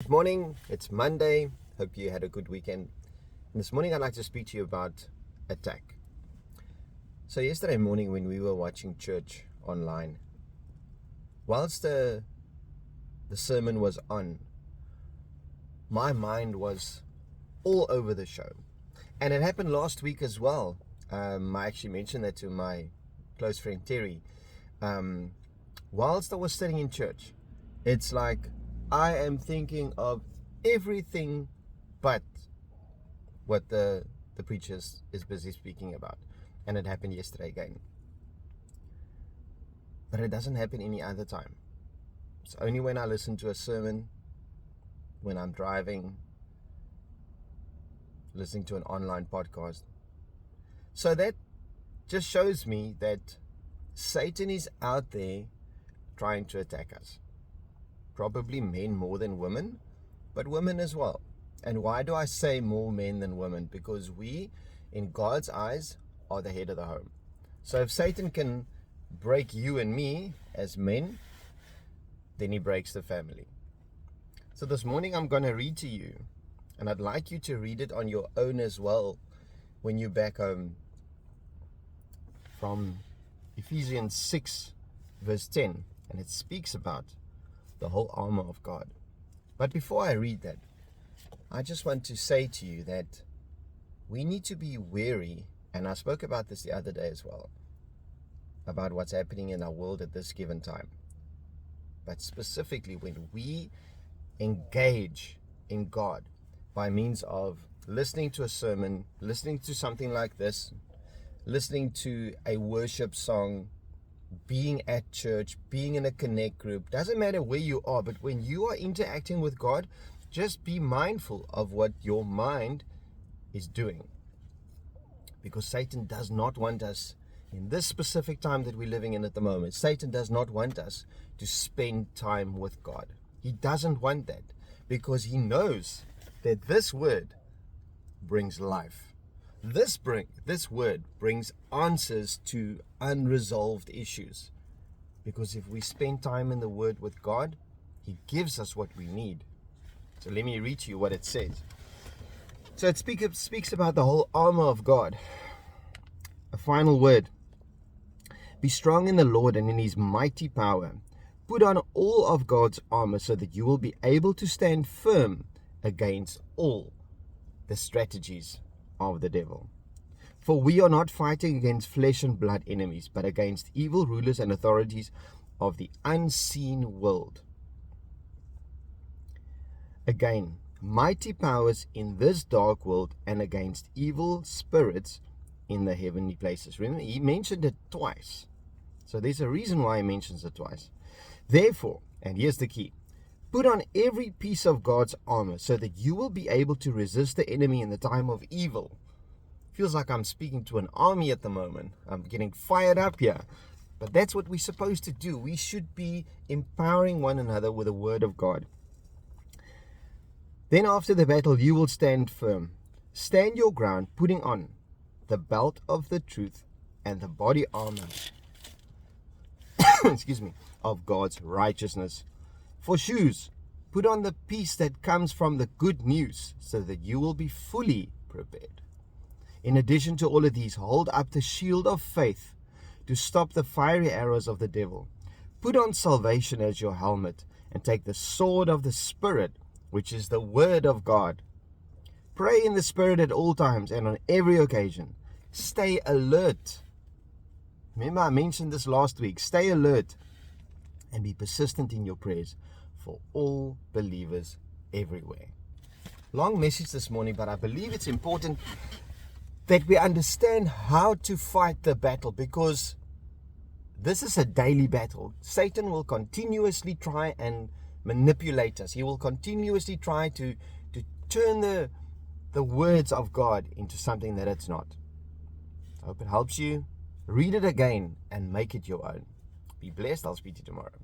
Good morning, it's Monday. Hope you had a good weekend. And this morning I'd like to speak to you about attack. So yesterday morning when we were watching church online, whilst the sermon was on, my mind was all over the show. And it happened last week as well. I actually mentioned that to my close friend Terry. Whilst I was sitting in church, it's like I am thinking of everything but what the preacher is busy speaking about. And it happened yesterday again. But it doesn't happen any other time. It's only when I listen to a sermon, when I'm driving, listening to an online podcast. So that just shows me that Satan is out there trying to attack us. Probably men more than women, but women as well. And why do I say more men than women? Because we, in God's eyes, are the head of the home. So if Satan can break you and me as men, then he breaks the family. So this morning I'm going to read to you, and I'd like you to read it on your own as well when you're back home, from Ephesians 6 verse 10, and it speaks about the whole armor of God. But before I read that, I just want to say to you that we need to be wary, and I spoke about this the other day as well, about what's happening in our world at this given time. But specifically when we engage in God by means of listening to a sermon, listening to something like this, listening to a worship song, being at church, being in a connect group, doesn't matter where you are, but when you are interacting with God, just be mindful of what your mind is doing. Because Satan does not want us, in this specific time that we're living in at the moment, Satan does not want us to spend time with God. He doesn't want that, because he knows that this word brings life. This word brings answers to unresolved issues. Because if we spend time in the word with God, he gives us what we need. So let me read to you what it says. So it speaks about the whole armor of God. A final word. Be strong in the Lord and in his mighty power. Put on all of God's armor so that you will be able to stand firm against all the strategies of the devil. For we are not fighting against flesh and blood enemies, but against evil rulers and authorities of the unseen world. Again, mighty powers in this dark world, and against evil spirits in the heavenly places. Remember, he mentioned it twice. So there's a reason why he mentions it twice. Therefore, and here's the key, put on every piece of God's armor so that you will be able to resist the enemy in the time of evil. Feels like I'm speaking to an army at the moment. I'm getting fired up here. But that's what we're supposed to do. We should be empowering one another with the word of God. Then after the battle, you will stand firm. Stand your ground, putting on the belt of the truth and the body armor of God's righteousness. For shoes, put on the peace that comes from the good news, so that you will be fully prepared. In addition to all of these, hold up the shield of faith to stop the fiery arrows of the devil. Put on salvation as your helmet, and take the sword of the Spirit, which is the word of God. Pray in the Spirit at all times and on every occasion. Stay alert. Remember, I mentioned this last week. Stay alert and be persistent in your prayers for all believers everywhere. Long message this morning, but I believe it's important that we understand how to fight the battle, because this is a daily battle. Satan will continuously try and manipulate us. He will continuously try to turn the words of God into something that it's not. I hope it helps you. Read it again and make it your own. Be blessed. I'll speak to you tomorrow.